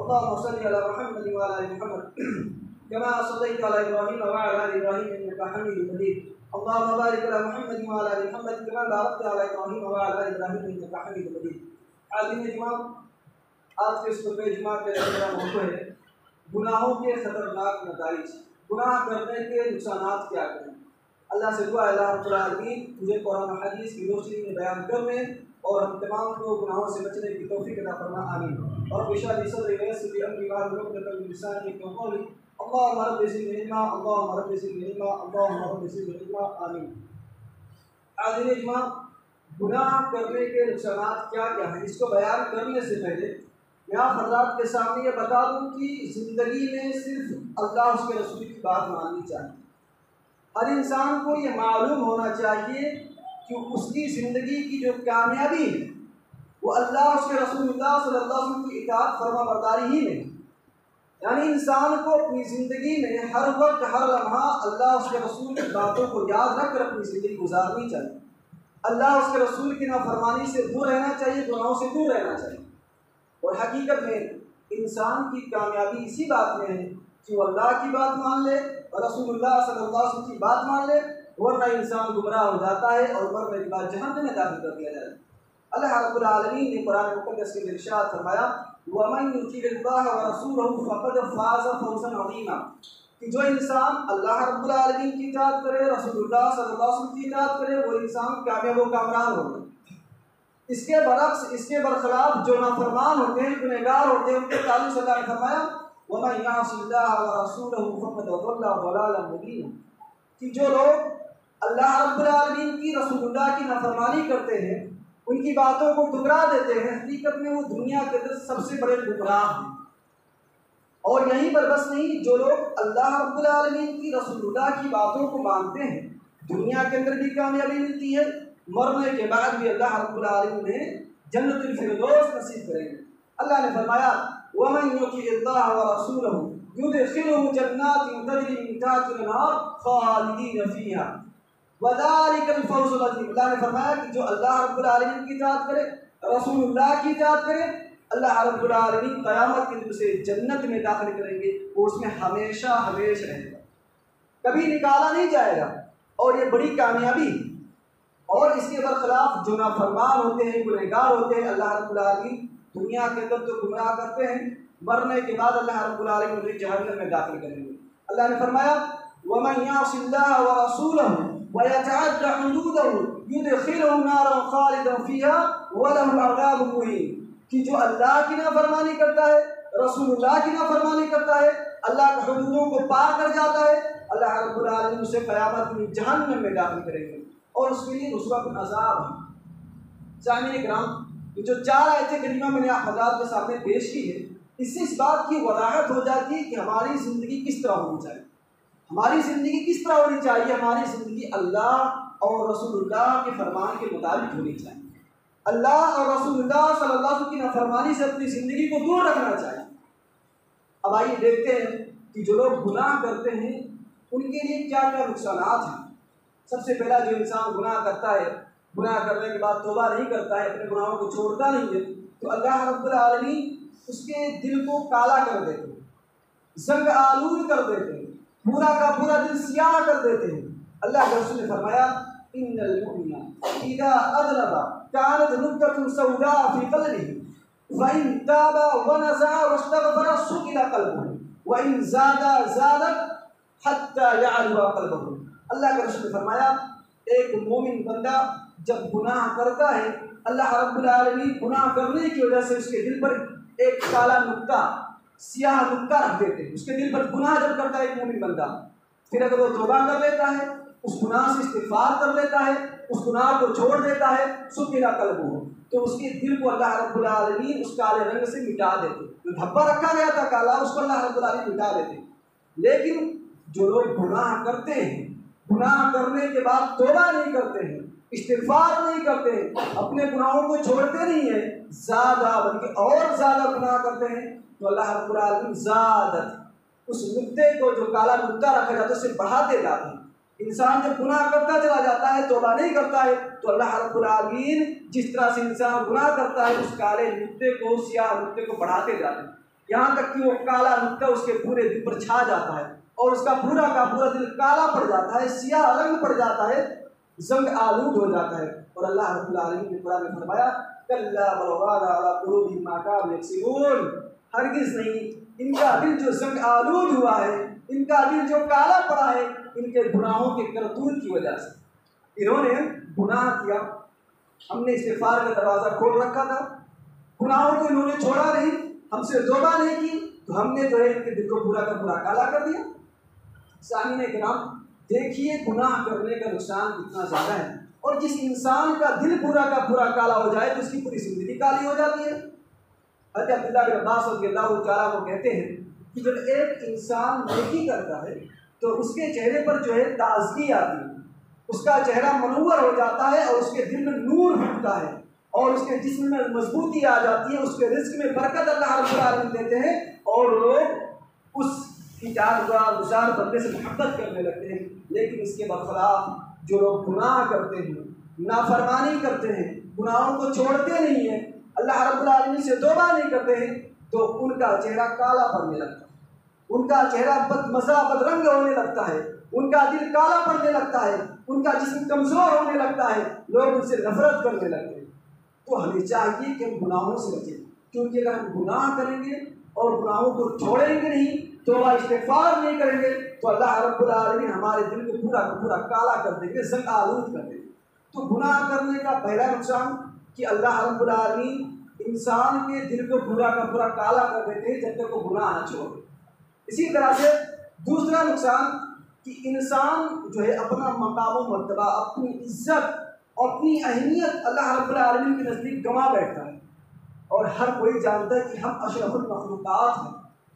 अल्लाहुम्मा सल्लि अला मुहम्मद व अला आलि मुहम्मद कमा सल्लैता अला इब्राहीम व अला आलि इब्राहीम इन्नका हमीदुम मजीद। अल्लाहुम्मा बारिक अला मुहम्मद व अला आलि मुहम्मद कमा बारकता अला इब्राहीम व अला आलि इब्राहीम इन्नका हमीदुम मजीद। आज़ीम जुमा, आज के खुतबे जुमा के मेरा मौजू है गुनाहों के खतरनाक नताइज। गुनाह करने के नुकसानात क्या हैं। अल्लाह से दुआ है अल्लाह रब्बुल आलमीन मुझे कुरान और हदीस की रोशनी में बयान करने और हम तमाम को गुनाहों से बचने की तौफीक अता फरमा, आमीन। और बिशाली सदरी वैसी अमरी वाल मुक़द्दर लिसानी को कौली अल्लाहुम्मा रब्बि ज़िदनी इल्मा अल्लाहुम्मा रब्बि ज़िदनी इल्मा अल्लाहुम्मा रब्बि ज़िदनी इल्मा, आमीन। आज़ीम जुमा, गुनाह करने के नुकसानात क्या क्या हैं, इसको बयान करने से पहले मैं आप हज़रात के सामने ये बता दूं कि ज़िंदगी में सिर्फ अल्लाह उसके रसूल की बात माननी चाहिए। हर इंसान को ये मालूम होना चाहिए कि उसकी ज़िंदगी की जो कामयाबी है वो अल्लाह उसके रसूलुल्लाह सल्लल्लाहु अलैहि वसल्लम की इताअत फरमाबरदारी ही में। यानी इंसान को अपनी ज़िंदगी में हर वक्त हर लम्हा अल्लाह उसके रसूल की बातों को याद रख कर अपनी ज़िंदगी गुजारनी चाहिए। अल्लाह उसके रसूल की नाफरमानी से दूर रहना चाहिए, गुनाहों से दूर रहना चाहिए। और हकीकत में इंसान की कामयाबी इसी बात में है कि वो अल्लाह की बात मान ले और रसूलुल्लाह सल्लल्लाहु अलैहि वसल्लम की बात मान ले, वरना इंसान गुमराह हो जाता है और मरने के बाद जहन्नम में दाखिल कर दिया जाए। अल्लाह रब्बुल आलमीन ने कुरान मुक़द्दस के इरशाद फरमाया वमन युतिइल्लाह व रसूलहु फ़क़द फ़ाज़ फ़ौज़न अज़ीमा, कि जो इंसान अल्लाह रब्बुल आलमीन की इताअत करे, रसूलुल्लाह सल्लल्लाहु अलैहि वसल्लम की इताअत करे, वो इंसान कामयाब व कामरान होगा। इसके बरक्स, इसके बरखिलाफ जो नाफरमान होते हैं, गुनहगार होते हैं, उनके ताल्लुक़ अल्लाह ने फरमाया वमन यअसिल्लाह व रसूलहु फ़क़द ज़ल्ला ज़लालन मुबीना, कि जो लोग अल्लाह रब्बुल आलमीन की, रसूलुल्लाह की नाफरमानी करते हैं, उनकी बातों को ठुकरा देते हैं, हकीकत में वो दुनिया के अंदर सबसे बड़े गुमराह हैं। और यहीं पर बस नहीं, जो लोग अल्लाह रब्बुल आलमीन की, रसूलुल्लाह की बातों को मानते हैं, दुनिया के अंदर भी कामयाबी मिलती है, मरने के बाद भी अल्लाह रब्बुल आलमीन ने जन्नतुल फिरदौस नसीब करेंगे। अल्लाह ने फरमाया वमन युतिइल्लाह व रसूलहु युदखिलहु जन्नातिन तजरी मिन तहतिहा अल-अनहार खालिदीन फीहा व ज़ालिकल फ़ौज़ुल अज़ीम। अल्लाह ने फरमाया कि जो अल्लाह रब्बुल आलमीन की इताअत करे, रसूलुल्लाह की इताअत करे, अल्लाह रब्बुल आलमीन क़यामत के दिन से जन्नत में दाखिल करेंगे, वो उसमें हमेशा हमेशा रहेगा, कभी निकाला नहीं जाएगा। और ये बड़ी कामयाबी। और इसके बरखिलाफ जो नाफरमान होते हैं, गुनहगार होते हैं, अल्लाह रब्बुल आलमीन दुनिया के अंदर तो गुमराह करते हैं, मरने के बाद अल्लाह रब्बुल आलमीन उन्हें जहन्नम में दाखिल करेंगे। अल्लाह ने फरमाया वमन यअसिल्लाह व रसूलहु व यतअद्दा हुदूदहु युदखिलहु नारन खालिदन फीहा व लहु अज़ाबुन मुहीन, कि जो अल्लाह की नाफरमानी करता है, रसूलुल्लाह की नाफरमानी करता है, अल्लाह के हुदूदों को पार कर जाता है, अल्लाह रब्बुल आलमीन उसे क़यामत में जहन्नम में दाखिल करेंगे और उसके लिए रुस्वा अज़ाब है। सामईन किराम, जो चार आयतें करीमा मैंने आप हज़रात के सामने पेश की है, इससे इस बात की वज़ाहत हो जाती है कि हमारी ज़िंदगी किस तरह होनी चाहिए। हमारी ज़िंदगी किस तरह होनी चाहिए। हमारी ज़िंदगी अल्लाह और रसूलुल्लाह के फरमान के मुताबिक होनी चाहिए। अल्लाह और रसूलुल्लाह सल्लल्लाहु अलैहि वसल्लम की नाफरमानी से अपनी ज़िंदगी को दूर रखना चाहिए। अब आइए देखते हैं कि जो लोग गुनाह करते हैं उनके लिए क्या क्या नुकसानात हैं। सबसे पहला, जो इंसान गुनाह करता है, गुनाह करने के बाद तौबा नहीं करता है, अपने गुनाहों को छोड़ता नहीं है, तो अल्लाह रब्बुल आलमीन उसके दिल को काला कर देते हैं, ज़ंग आलूद कर देते हैं, पूरा का पूरा दिल सियाह कर देते हैं। अल्लाह के रसूल ने फरमाया इन्नल मुमिना इज़ा अज़नबा कानत नुक्ततुन सौदा फी क़ल्बिही व इन ताबा व नज़अ वस्तग़फ़रा सुकिला क़ल्बुहु व इन ज़ादा ज़ादत हत्ता यअलुवा क़ल्बुहु। अल्लाह के रसूल ने फरमाया एक मोमिन बंदा जब गुनाह करता है, अल्लाह रब्बुल आलमीन गुनाह करने की वजह से उसके दिल पर एक काला नुक्ता, सियाह नुक्ता रख देते हैं। उसके दिल पर गुनाह जब करता है एक मोमिन बंदा, फिर अगर वो तौबा कर लेता है, उस गुनाह से इस्तिग़फ़ार कर लेता है, उस गुनाह को छोड़ देता है, सुकिला क़ल्बुहु, तो उसके दिल को अल्लाह रब्बुल आलमीन उस काले रंग से मिटा देते। जो धब्बा रखा गया था काला, उसको अल्लाह रब्बुल आलमीन मिटा देते। लेकिन जो लोग गुनाह करते हैं, गुनाह करने के बाद तौबा नहीं करते हैं, इस्तिग़फ़ार नहीं करते हैं, अपने गुनाहों को छोड़ते नहीं हैं, ज़्यादा बल्कि और ज़्यादा गुनाह करते हैं, तो अल्लाह रब्बुल आलमीन ज़ादत, उस नुक्ते को, जो काला नुक्ता रखा जाता है, उसे बढ़ाते जाते हैं। इंसान जब गुनाह करता चला जाता है, तौबा नहीं करता है, तो अल्लाह रब्बुल आलमीन जिस तरह से इंसान गुनाह करता है, उस काले नुक्ते को, सियाह नुक्ते को बढ़ाते जाते हैं। यहाँ तक कि वो काला नुक्ता उसके पूरे दिल पर छा जाता है और उसका पूरा का पूरा दिल काला पड़ जाता है, सियाह रंग पड़ जाता है, जंग आलूद हो जाता है। और अल्लाह रब्बुल आलमीन ने कुरान में फरमाया कल्ला बल राना अला कुलूबिहिम मा कानू यक्सिबून, हरगिज़ नहीं, इनका दिल जो जंग आलूद हुआ है, इनका दिल जो काला पड़ा है, इनके गुनाहों के करतूत की वजह से। इन्होंने गुनाह किया, हमने इस्तिग़फ़ार का दरवाज़ा खोल रखा था, गुनाहों को इन्होंने छोड़ा नहीं, हमसे तौबा नहीं की, तो हमने जो है इनके दिल को पूरा का पूरा काला कर दिया। सामीने किराम, देखिए गुनाह करने का नुकसान कितना ज़्यादा है, और जिस इंसान का दिल पूरा का पूरा काला हो जाए तो उसकी पूरी ज़िंदगी काली हो जाती है। हज़रत अब्दुल्लाह बिन अब्बास रज़ियल्लाहु तआला वो कहते हैं कि जब एक इंसान नेकी करता है तो उसके चेहरे पर जो है ताज़गी आती है, उसका चेहरा मनव्वर हो जाता है और उसके दिल में नूर फूटता है और उसके जिस्म में मजबूती आ जाती है, उसके रिज़्क़ में बरकत अल्लाह रब्बुल आलमीन देते हैं और लोग उस गुज़ार बंदे से मोहब्बत करने लगते हैं। लेकिन इसके बरखिलाफ जो लोग गुनाह करते हैं, नाफरमानी करते हैं, गुनाहों को छोड़ते नहीं हैं, अल्लाह रब्बुल आलमीन से तौबा नहीं करते हैं, तो उनका चेहरा काला पड़ने लगता है, उनका चेहरा बदमज़ा बदरंग होने लगता है, उनका दिल काला पड़ने लगता है, उनका जिस्म कमज़ोर होने लगता है, लोग उनसे नफरत करने लगते हैं। तो हमें चाहिए कि हम गुनाहों से बचें, क्योंकि अगर हम गुनाह करेंगे और गुनाहों को छोड़ेंगे नहीं, तौबा इस्तिग़फ़ार नहीं करेंगे, तो अल्लाह रब्बुल आलमीन हमारे दिल को पूरा का पूरा काला कर देंगे, ज़ंग आलूद कर देंगे। तो गुनाह करने का पहला नुकसान कि अल्लाह रब्बुल आलमीन इंसान के दिल को पूरा का पूरा काला कर देते हैं जब तक वो गुनाह न छोड़े। इसी तरह से दूसरा नुकसान कि इंसान जो है अपना मकाम व मर्तबा, अपनी इज्जत और अपनी अहमियत अल्लाह रब्बुल आलमीन के नज़दीक गंवा बैठता है। और हर कोई जानता है कि हम अशरफुल मखलूक़ात हैं,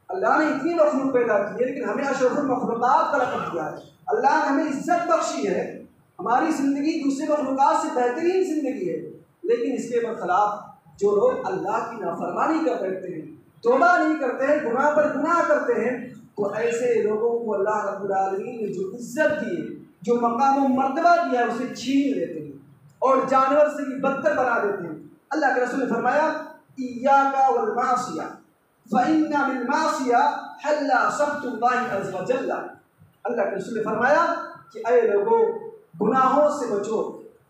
अल्लाह ने इतनी मखलूक पैदा की है, लेकिन हमें अशरफुल मखलूक़ात का लक़ब दिया है, अल्लाह ने हमें इज्जत बख्शी है, हमारी ज़िंदगी दूसरे मखलूक़ात से बेहतरीन ज़िंदगी है। लेकिन इसके बरखिलाफ जो लोग अल्लाह की नाफरमानी कर बैठते हैं, तौबा नहीं करते हैं, गुनाह पर गुनाह करते हैं, तो ऐसे लोगों को अल्लाह रब्बुल आलमीन ने जो इज्जत दी है, जो मकाम व मर्तबा दिया है, उसे छीन लेते हैं और जानवर से भी बदतर बना देते हैं। अल्लाह के रसूल ने फरमाया इय्याका वल मासिया फ़इन्ना बिल मासिया हल्ला सख्तुल्लाहि अज़्ज़ व जल्ला। अल्लाह के रसूल ने फरमाया कि ऐ लोगों, गुनाहों से बचो,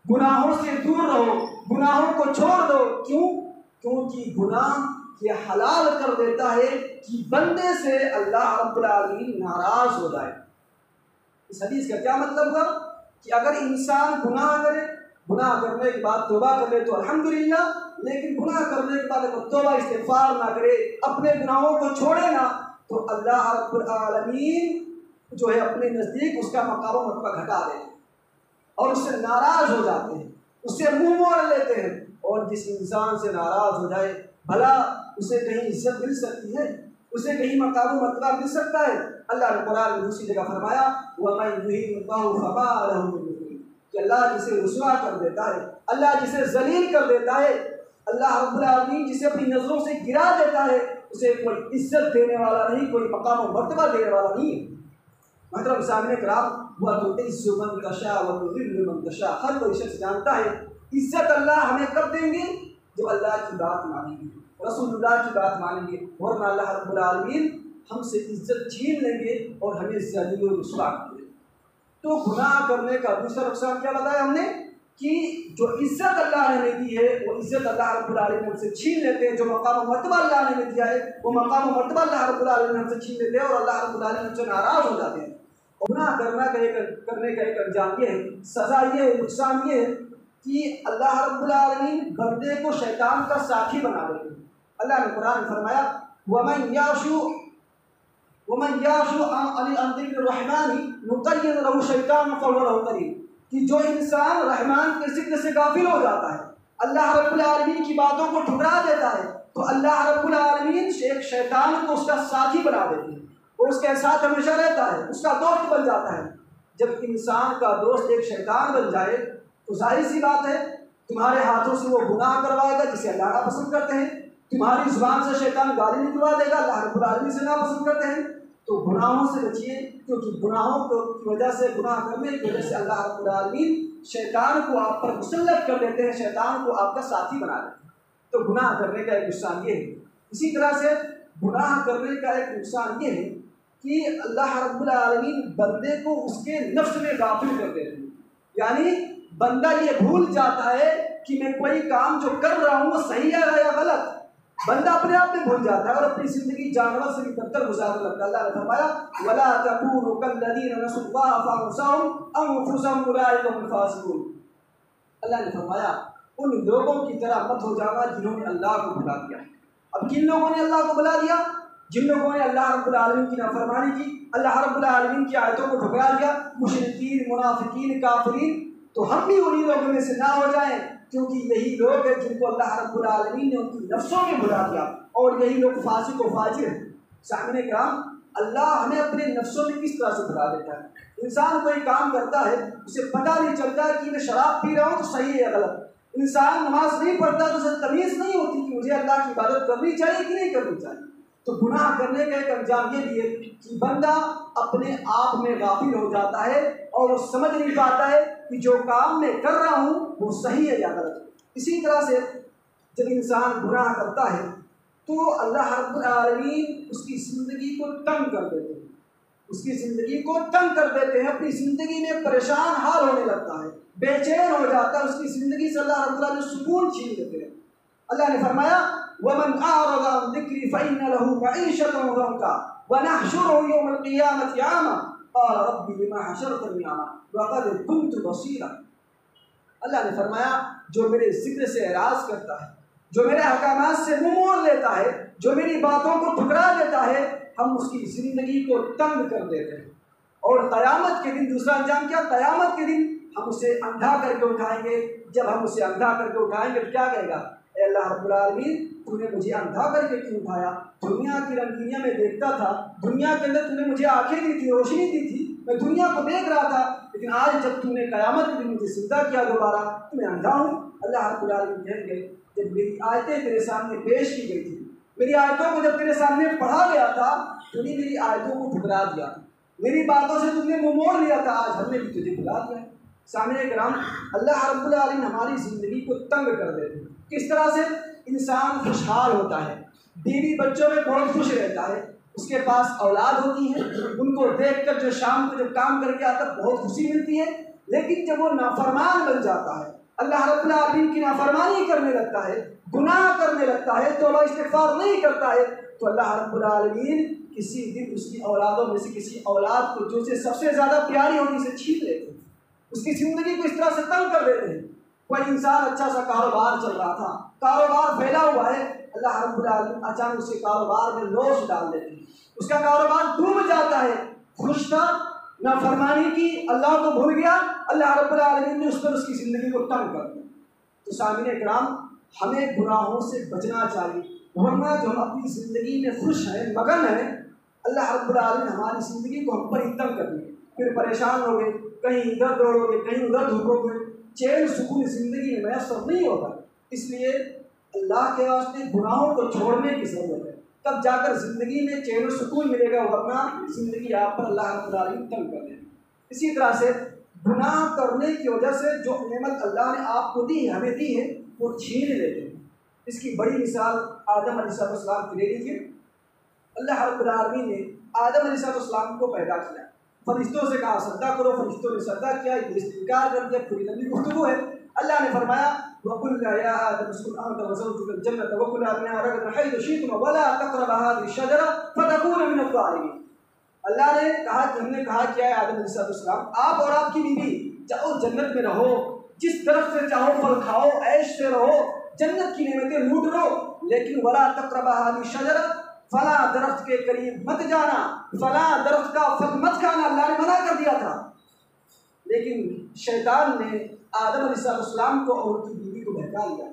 गुनाहों से दूर रहो, गुनाहों को छोड़ दो। क्यों? क्योंकि गुनाह ये हलाल कर देता है कि बंदे से अल्लाह रब्बुल आलमीन नाराज़ हो जाए। इस हदीस का क्या मतलब हुआ कि अगर इंसान गुनाह करे, गुनाह करने के बाद तौबा कर ले तो अल्हम्दुलिल्लाह, लेकिन गुनाह करने के बाद अगर तौबा इस्तिग़फ़ार ना करे, अपने गुनाहों को छोड़े ना, तो अल्लाह रब्बुल आलमीन जो है अपने नज़दीक उसका मकाम व मर्तबा घटा देते हैं और उससे नाराज़ हो जाते हैं, उससे मुँह मोड़ लेते हैं। और जिस इंसान से नाराज़ हो जाए, भला उसे कहीं इज्जत मिल सकती है, उसे कहीं मकाम व मर्तबा मिल सकता है? अल्लाह ने कुरान में दूसरी जगह फरमाया वमन युहिनिल्लाहु फमा लहु मिन मुक़रीम, कि अल्लाह जिसे रुसवा कर देता है, अल्लाह जिसे ज़लील कर देता है, अल्लाह रब्बुल आलमीन जिसे अपनी नज़रों से गिरा देता है, उसे कोई इज्जत देने वाला नहीं, कोई मकाम व मर्तबा देने वाला नहीं है। मतलब सामने कराम हुआ तो इज़्ज़ु मन तशा व तुज़िल्लु मन तशा, हर कोई शख्स जानता है इज्जत अल्लाह हमें कब देंगे, जब अल्लाह की बात मानेंगे, रसूलुल्लाह की बात मानेंगे, वरना अल्लाह रब्बुल आलमीन हमसे इज्जत छीन लेंगे और हमें ज़लील व रुसवा कर देंगे। तो गुनाह करने का दूसरा नुकसान क्या बताया हमने कि जो इज्जत अल्लाह ने हमें दी है, वो इज्जत अल्लाह रब्बुल आलमीन हमसे छीन लेते हैं। जो मकाम व मर्तबा अल्लाह ने हमें दिया है, वो मकाम व मर्तबा अल्लाह रब्बुल आलमीन हमसे छीन लेते हैं और अल्लाह रब्बुल आलमीन हमसे नाराज़ हो जाते हैं। गुनाह करने का एक अंजाम ये है, सज़ा ये है, नुकसान ये है कि अल्लाह रब्बुल आलमीन बंदे को शैतान का साथी बना देते हैं। अल्लाह ने कुरान में फरमाया वमन याशु अन ज़िक्र रहमानी नुक़य्यिद लहु शैतान फ़हुव लहु क़रीन, कि जो इंसान रहमान के ज़िक्र से गाफिल हो जाता है, अल्लाह रब्बुल आलमीन की बातों को ठुकरा देता है, तो अल्लाह रब्बुल आलमीन एक शैतान को उसका साथी बना देते हैं, वो उसके साथ हमेशा रहता है, उसका दोस्त बन जाता है। जब इंसान का दोस्त एक शैतान बन जाए तो जाहिर सी बात है तुम्हारे हाथों से वो गुनाह करवाएगा जिसे अल्लाह ना पसंद करते हैं, तुम्हारी ज़ुबान से शैतान गाली निकलवा देगा, अल्लाह रब्बुल आलमीन से ना पसंद करते हैं। तो गुनाहों से बचिए, क्योंकि गुनाहों की वजह से, गुनाह करने की वजह से अल्लाह रब्बुल आलमीन शैतान को आप पर मुसल्लत कर देते हैं, शैतान को आपका साथी बना देते हैं। तो गुनाह करने का एक नुकसान ये है। इसी तरह से गुनाह करने का एक नुकसान ये है कि अल्लाह रब्बुल आलमीन बंदे को उसके नफ्स में गाफिल कर देते हैं। यानी बंदा ये भूल जाता है कि मैं कोई काम जो कर रहा हूँ वो सही है या गलत। बंदा अपने आप में भूल जाता है और अपनी जिंदगी जानवर से भी बदतर गुजारने लगता है। अल्लाह ने फरमाया वला तकूनु कल्लज़ीना नसुल्लाह फअनसाहुम अनफुसहुम उलाइका हुमुल फासिकून। अल्लाह ने फरमाया उन लोगों की तरह मत हो जाना जिन्होंने अल्लाह को भुला दिया। अब किन लोगों ने अल्लाह को भुला दिया? जिन लोगों ने अल्लाह रब्बुल आलमीन की नाफरमानी की, अल्लाह रब्बुल आलमीन की आयतों को ठुकरा दिया, मुशरिकीन, मुनाफिकीन, काफिरीन। तो हम भी उन्हीं लोगों में से ना हो जाएं, क्योंकि यही लोग हैं जिनको अल्लाह रब्बुल आलमीन ने उनकी नफ्सों में भुला दिया और यही लोग फासिक व फाजिर हैं। सामने कराम, अल्लाह हमें अपने नफ्सों में किस तरह से भुला देता है। इंसान कोई काम करता है, उसे पता नहीं चलता कि मैं शराब पी रहा हूँ तो सही है या गलत। इंसान नमाज नहीं पढ़ता तो उसे तमीज़ नहीं होती कि मुझे अल्लाह की इबादत करनी चाहिए कि नहीं करनी चाहिए। तो गुनाह करने का एक अंजाम ये भी है कि बंदा अपने आप में गाफिल हो जाता है और वो समझ नहीं पाता है कि जो काम मैं कर रहा हूँ वो सही है या गलत। इसी तरह से जब इंसान गुनाह करता है तो अल्लाह रब्बुल आलमीन उसकी ज़िंदगी को तंग कर देते हैं, उसकी ज़िंदगी को तंग कर देते हैं, अपनी ज़िंदगी में परेशान हाल होने लगता है, बेचैन हो जाता है, उसकी ज़िंदगी से अल्लाह रब्बुल आलमीन सुकून छीन लेते हैं। अल्लाह ने फरमाया वमन अअरज़ अन ज़िक्री फ़इन्न लहू मईशतन ज़ंका वनहशुरुहु यौमल क़ियामति अअमा क़ाल रब्बी लिमा हशरतनी अअमा वक़द कुन्तु बसीरा। अल्लाह ने फरमाया जो मेरे ज़िक्र से एराज़ करता है, जो मेरे अहकामात से मुँह मोड़ लेता है, जो मेरी बातों को ठुकरा देता है, हम उसकी ज़िंदगी को तंग कर देते हैं। और क़यामत के दिन दूसरा अंजाम क्या? क़यामत के दिन हम उसे अंधा करके उठाएंगे। जब हम उसे अंधा करके उठाएंगे तो क्या कहेगा? अल्लाह रब्बुल आलमीन तूने मुझे अंधा करके क्यों उठाया? दुनिया की रंगीनियाँ में देखता था, दुनिया के अंदर तूने मुझे आंखें दी थी, रोशनी दी थी, मैं दुनिया को देख रहा था, लेकिन आज जब तूने क़यामत के दिन मुझे जिंदा किया दोबारा तो मैं अंधा हूँ। अल्लाह रब्बुल आलमीन कहेंगे जब मेरी आयतें तेरे सामने पेश की गई थी, मेरी आयतों को जब तेरे सामने पढ़ा गया था, तूने मेरी आयतों को ठुकरा दिया, मेरी बातों से तुमने मुँह मोड़ लिया था, आज हमने भी तुझे भुला दिया। सामने कराम, अल्लाह रब्बुल आलमीन हमारी ज़िंदगी को तंग कर देते हैं। किस तरह से? इंसान खुशहाल होता है, बीवी बच्चों में बहुत खुश रहता है, उसके पास औलाद होती है, उनको देखकर जो शाम को जब काम करके आता है बहुत खुशी मिलती है। लेकिन जब वो नाफरमान बन जाता है, अल्लाह रब्बुल आलमीन की नाफरमानी करने लगता है, गुनाह करने लगता है, तौबा इस्तिग़फ़ार नहीं करता है, तो अल्लाह रब्बुल आलमीन किसी दिन उसकी औलादों में से किसी औलाद को जो उसे सबसे ज़्यादा प्यारी होती से छीन लेते हैं, उसकी ज़िंदगी को इस तरह से तंग कर देते हैं। कोई इंसान अच्छा सा कारोबार चल रहा था, कारोबार फैला हुआ है, अल्लाह रब्बुल आलमीन अचानक उसे कारोबार में लोच डाल देते हैं, उसका कारोबार डूब जाता है। खुश था, नाफरमानी की, अल्लाह को भूल गया, अल्लाह रब्बुल आलमीन ने उस पर उसकी ज़िंदगी को तंग कर दिया। तो सामने कराम, हमें गुनाहों से बचना चाहिए, वरना जो हम अपनी ज़िंदगी में खुश हैं, मगन हैं, अल्लाह रब्बुल आलमीन हमारी ज़िंदगी को हम पर ही तंग कर देंगे, फिर परेशान हो गए, कहीं इधर दौड़ोगे, कहीं उधर धूपोगे, चैन सुकून ज़िंदगी में मैसर नहीं होगा। इसलिए अल्लाह के वास्ते गुनाहों को छोड़ने की ज़रूरत है, तब जाकर ज़िंदगी में चैन सुकून मिलेगा, वरना ज़िंदगी आप पर अल्लाह रब्बुल आलमीन तंग कर देगा। इसी तरह से गुनाह करने की वजह से जो नेमत अल्लाह ने आपको दी है, हमें दी है, वो छीन लेते हैं। इसकी बड़ी मिसाल आदम अलैहिस्सलाम की ले लीजिए। अल्लाह रब्बुल आलमीन ने आदम अलैहिस्सलाम को पैदा किया, फरिश्तों से कहा सजदा करो, फरिश्तों ने सजदा किया, इस्तिकार कर दिया, पूरी लंबी गुफ्तगू है। अल्लाह ने फरमाया वकुल्ना या आदम उस्कुन अंत व ज़ौजुका अल-जन्नता व कुला मिनहा रगदन हैथु शि'तुमा व ला तक़रबा हाज़िहि अश-शजरा फतकूना मिन अज़-ज़ालिमीन। अल्लाह ने कहा कि हमने कहा क्या है आदम अलैहिस्सलाम, आप और आपकी बीवी जाओ जन्नत में रहो, जिस तरफ से चाहो फल खाओ, ऐश से रहो, जन्नत की नेमतें लूट लो, लेकिन वला तक़रबा हाज़िहि अश-शजरा, फला दरख्त के करीब मत जाना, फला दरख्त का फल मत खाना, अल्लाह ने मना कर दिया था। लेकिन शैतान ने आदम अलैहिस्सलाम को और उनकी बीवी को बहका लिया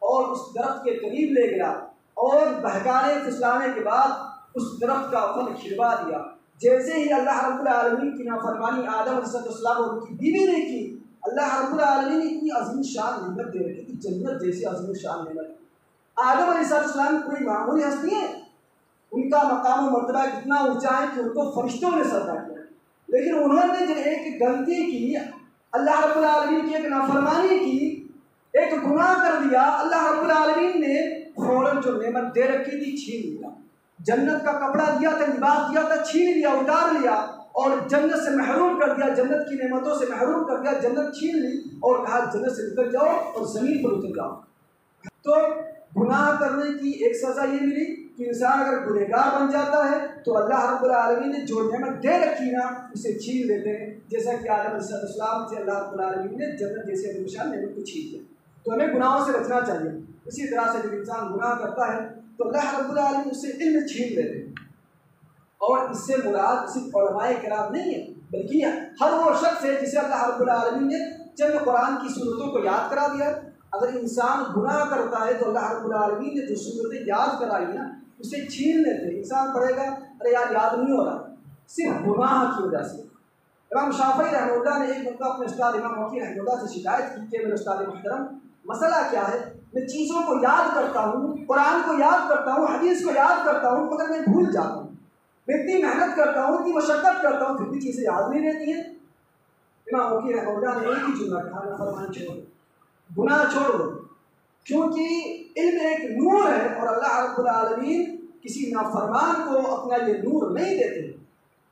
और उस दरख्त के करीब ले गया और बहकाने फुसलाने के बाद उस दरख्त का फल खिलवा दिया। जैसे ही अल्लाह रब्बुल आलमीन की नाफरमानी आदम अलैहिस्सलाम और उनकी बीवी ने की, अल्लाह रब्बुल आलमीन ने इतनी अज़ीम शान नेमत दे रखी थी, जन्नत जैसी अज़ीम शान नेमत। आदम अलैहिस्सलाम कोई मामूली हस्ती है, उनका मकाम और मर्तबा कितना ऊंचा है कि उनको फरिश्तों ने सजदा किया, लेकिन उन्होंने जब एक गलती की, अल्लाह रब्बुल आलमीन की एक नाफरमानी की, एक गुनाह कर दिया, अल्लाह रब्बुल आलमीन ने फौरन जो नेमत दे रखी थी छीन लिया। जन्नत का कपड़ा दिया था, लिबास दिया था, छीन लिया, उतार लिया और जन्नत से महरूम कर दिया, जन्नत की नेमतों से महरूम कर दिया, जन्नत छीन ली और कहा जन्नत से निकल जाओ और ज़मीन पर उतर जाओ। तो गुनाह करने की एक सज़ा ये मिली कि इंसान अगर गुनहगार बन जाता है तो अल्लाह रब्बुल आलमीन ने जो नेमत दे रखी ना उसे छीन लेते हैं, जैसा कि आदम अलैहिस्सलाम से अल्लाह रब्बुल आलमीन ने जन्नत जैसे विशाल नेमत को छीन लिया। तो हमें गुनाहों से बचना चाहिए। इसी तरह से जब इंसान गुनाह करता है तो अल्लाह रब्बुल आलमीन उससे इल्म छीन लेते हैं। और इससे मुराद सिर्फ उलमाए किराम नहीं है, बल्कि हर वो शख्स है जिसे अल्लाह रब्बुल आलमीन ने चंद कुरान की सूरतों को याद करा दिया। अगर इंसान गुनाह करता है तो अल्लाह रब्बुल आलमीन ने जो सूरतें याद कराई ना उसे छीन लेते हैं। इंसान पढ़ेगा, अरे यार याद नहीं हो रहा, सिर्फ गुनाह की वजह से। इमाम शाफई रहमतुल्लाह ने एक मौका अपने उस्ताद इमाम वकी रहमतुल्लाह से शिकायत की कि मेरे उस्ताद मुहतरम, मसला क्या है, मैं चीज़ों को याद करता हूँ, कुरान को याद करता हूँ, हदीस को याद करता हूँ, मगर मैं भूल जाता हूँ। मैं इतनी मेहनत करता हूँ, इतनी मशक्क़त करता हूँ, फिर भी चीज़ें याद नहीं रहती हैं। इमाम वकी रहमतुल्लाह ने एक ही जुमला कहा, नाफरमानी छोड़ दो, गुनाह छोड़ दो, क्योंकि इल्म एक नूर है और अल्लाह रब्बुल आलमीन किसी नाफरमान को अपना ये नूर नहीं देते।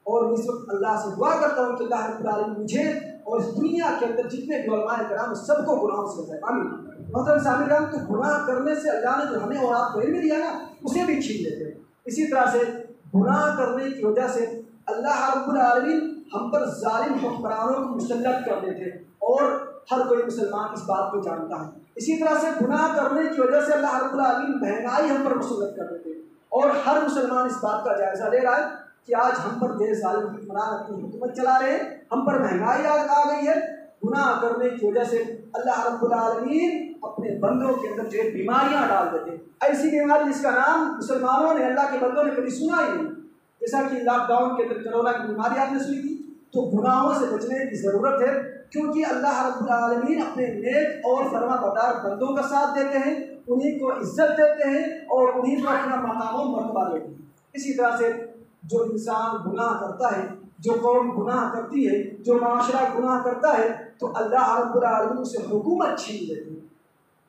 और इस वक्त अल्लाह से दुआ करता हूँ कि अल्लाह रब्बुल आलमीन मुझे और इस दुनिया के अंदर जितने भी उलमाए किराम सबको गुनाहों से बचाए, आमीन। मतलब सामिराम, तो गुनाह करने से अल्लाह ने जो हमें और आपको इल्म दिया ना उसे भी छीन लेते हैं। इसी तरह से गुनाह करने की वजह से अल्लाह रब्बुल आलमीन हम पर जालिम हुक्मरानों को मुसल्लत कर देते और हर कोई मुसलमान इस बात को जानता है। इसी तरह से गुनाह करने की वजह से अल्लाह रब्बुल आलमीन महंगाई हम पर मुसल्लत कर देते और हर मुसलमान इस बात का जायज़ा ले रहा है कि आज हम पर देश जालिम हुक्मरान अपनी हुकूमत चला रहे हैं, हम पर महंगाई आ गई है। गुनाह करने की वजह से अल्लाह रब्बुल आलमीन अपने बंदों के अंदर जो बीमारियां डाल देते हैं, ऐसी बीमारी जिसका नाम मुसलमानों ने, अल्लाह के बंदों ने कभी सुना ही नहीं, जैसा कि लॉकडाउन के अंदर कोरोना की बीमारी आपने सुनी थी। तो गुनाहों से बचने की ज़रूरत है, क्योंकि अल्लाह रब्बुल आलमीन अपने नेक और फरमाबरदार बंदों का साथ देते हैं, उन्हीं को इज्जत देते हैं और उन्हीं को अपना मकाम और मर्तबा देते हैं। इसी तरह से जो इंसान गुनाह करता है, जो कौम गुनाह करती है, जो माशरा गुनाह करता है, तो अल्लाह रब्बुल आलमीन उसे हुकूमत छीन लेती है।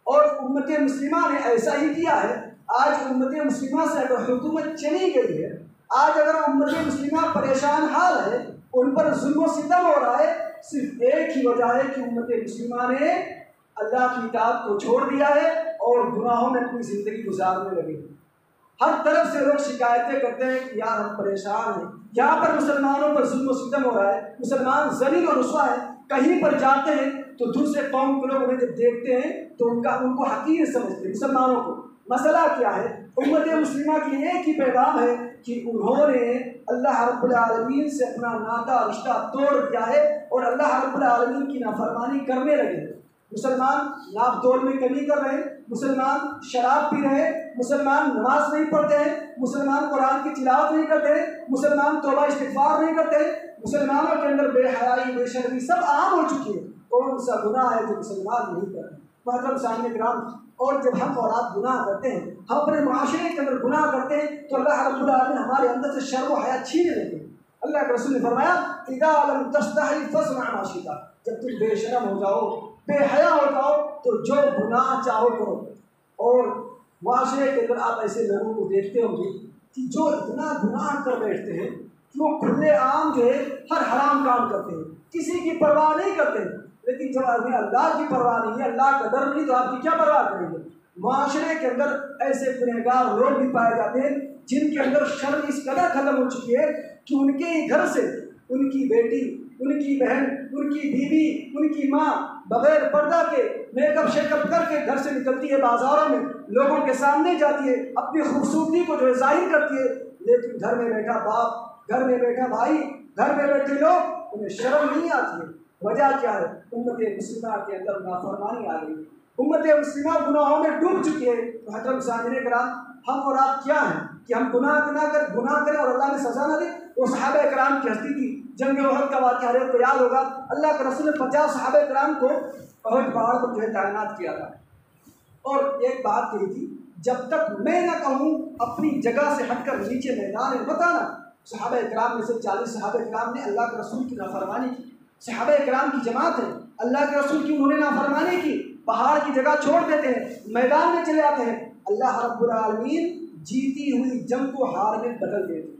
और उम्मत मुस्लिमा ने ऐसा ही किया है। आज उम्मत मुस्लिमा से अगर हुकूमत चली गई है, आज अगर उम्मत मुस्लिमा परेशान हाल है, उन पर जुल्म सितम हो रहा है, सिर्फ एक ही वजह है कि उम्मत मुस्लिमा ने अल्लाह की इताअत को छोड़ दिया है और गुनाहों में अपनी ज़िंदगी गुजारने लगे। हर तरफ से लोग शिकायतें करते हैं कि यार हम परेशान हैं, यहाँ पर मुसलमानों पर जुल्म सितम हो रहा है, मुसलमान ज़लील और रुस्वा है। कहीं पर जाते हैं तो दूसरे कौम के लोग उन्हें जब देखते हैं तो उनको हकीर समझते हैं मुसलमानों को। मसला क्या है? उम्मत मुस्लिमा की एक ही पैगाम है कि उन्होंने अल्लाह रब्बुल आलमीन से अपना नाता रिश्ता तोड़ दिया है और अल्लाह रब्बुल आलमीन की नाफरमानी करने लगे। मुसलमान नाप तोड़ में कमी कर रहे हैं, मुसलमान शराब पी रहे हैं, मुसलमान नमाज नहीं पढ़ते हैं, मुसलमान कुरान की तिलावत नहीं करते हैं, मुसलमान तौबा इस्तिग़फ़ार नहीं करते हैं, मुसलमानों के अंदर बेहयाई बेशर्मी सब आम हो चुकी है। कौन सा गुनाह है जो मुसलमान नहीं करते? महतरम सामने किराम, और जब हम और आप गुनाह करते हैं, हम अपने माशरे के अंदर गुनाह करते हैं, तो अल्लाह रब्बुल आलमीन हमारे अंदर से शर्म व हया छीन लेते हैं। अल्लाह के रसूल ने फरमाया, इज़ा लम तस्तही फस्ना मा शिता, जब तुम बेशर्म हो जाओ, बेहया हो जाओ, तो जो गुनाह चाहो करो। और माशरे के अंदर आप ऐसे लोगों को देखते होंगे कि जो इतना गुनाह कर बैठते हैं कि वो खुले आम जो है हर हराम काम करते हैं, किसी की परवाह नहीं करते। लेकिन जब हमें अल्लाह की परवाह नहीं है, अल्लाह का डर नहीं, तो आपकी क्या परवाह करेंगे? माशरे के अंदर ऐसे गुनहगार लोग भी पाए जाते हैं जिनके अंदर शर्म इस कदर खत्म हो चुकी है कि उनके ही घर से उनकी बेटी, उनकी बहन, उनकी बीवी, उनकी माँ बगैर पर्दा के मेकअप शेकअप करके घर से निकलती है, बाजारों में लोगों के सामने जाती है, अपनी खूबसूरती को जो है जाहिर करती है। लेकिन घर में बैठा बाप, घर में बैठा भाई, घर में बैठे लोग, उन्हें शर्म नहीं आती है। वजह क्या है? उम्मत मुस्लिमा के अंदर नाफरमानी आ गई, उम्मत मुस्लिमा गुनाहों में डूब चुकी है। तो हज़रत सामने कराम, हम और आप क्या हैं कि हम गुनाह करें और अल्लाह ने सजा न दे? वो सहाबा कराम की हस्ती थी। जंग उहद का वाक़या हर एक को याद होगा। अल्लाह के रसूल ने 50 सहाबा कराम को उहद पहाड़ पर जो है तैनात किया था और एक बात कही थी, जब तक मैं न कहूँ अपनी जगह से हटकर नीचे मैदान में मत आना। सहाबा कराम में से 40 सहाबा कराम ने अल्लाह के रसूल की नाफरमानी की। सहाबा कराम की जमात है, अल्लाह के रसूल की उन्होंने नाफरमानी की, पहाड़ की जगह छोड़ देते हैं, मैदान में चले आते हैं। अल्लाह रब्बुल आलमीन जीती हुई जंग को हार में बदल देती।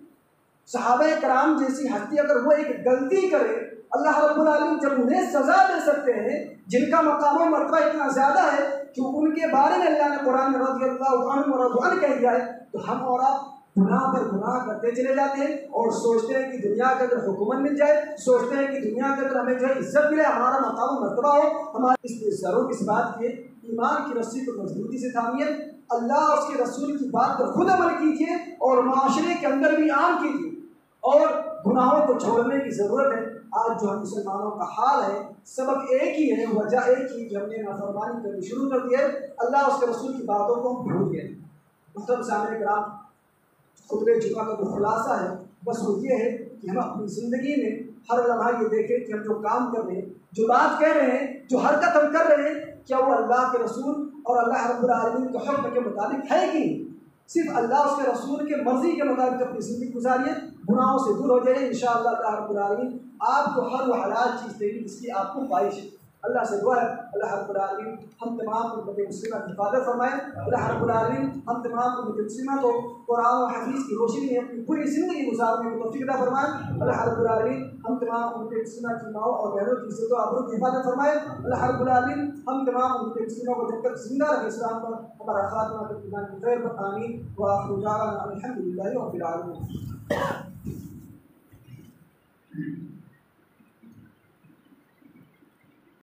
सहाबा कराम जैसी हस्ती अगर वो एक गलती करे, अल्लाह रब्बुल आलमीन जब उन्हें सजा दे सकते हैं, जिनका मकाम और मर्तबा इतना ज़्यादा है कि उनके बारे में अल्लाह ने कुरान में रज़ियल्लाहु अन्हु व रज़ू अन्हु कह दिया है, तो हम और आप गुनाह पर गुनाह करते चले जाते हैं और सोचते हैं कि दुनिया के अंदर हुकूमत मिल जाए, सोचते हैं कि दुनिया के अंदर हमें जो है इज्जत मिले, हमारा मकाम और मर्तबा हो। हमारे इसलिए ज़रूर इस बात के ईमान की रस्सी को मजबूती से थामिए, अल्लाह और उसके रसूल की बात पर खुद अमल कीजिए और माशरे के अंदर भी आम कीजिए और गुनाहों को छोड़ने की ज़रूरत है। आज जो हम मुसलमानों का हाल है, सबब एक ही है, वजह एक ही कि हमने नाफरमानी करनी शुरू कर दी है, अल्लाह उसके रसूल की बातों को हम भूल गए। मतलब सामने कराम खुतबे जुमा का जो खुलासा है बस वो ये है कि हम अपनी ज़िंदगी में हर लम्हा ये देखें कि हम जो काम कर रहे हैं, जो बात कह रहे हैं, जो हरकत हम कर रहे हैं, क्या वो अल्लाह के रसूल और अल्लाह रब्बुल आलमीन के हुक्म के मुताबिक है कि सिर्फ अल्लाह उसके रसूल के मर्ज़ी के मुताबिक अपनी ज़िंदगी गुजारिए, गुनाहों से दूर हो जाए। इंशाअल्लाह अल्लाह रब्बुल आलमीन आपको हर वो हलाल चीज़ देगी जिसकी आपको ख्वाहिश है। अल्लाह से दुआ है अल्लाह रब्बुल आलमीन हम तमाम उम्मत मुस्लिमा की हिफाजत फरमाए। अल्लाह रब्बुल आलमीन हम तमाम उम्मत मुस्लिमा को कुरान और हदीस की रोशनी में अपनी पूरी ज़िंदगी गुजारने की तौफीक अता फरमाए। अल्लाह रब्बुल आलमीन हम तमाम उम्मत मुस्लिमा की माओ और बहनों की इज्जत और आबरू की हिफाजत फरमाए। अल्लाह रब्बुल आलमीन हम तमाम उम्मत मुस्लिमा को जब तक जिंदा रखे इस्लाम पर, हमारा खात्मा तक ईमान की खैर पर, आमीन व आखिरु दावाना अल्हम्दुलिल्लाहि रब्बिल आलमीन।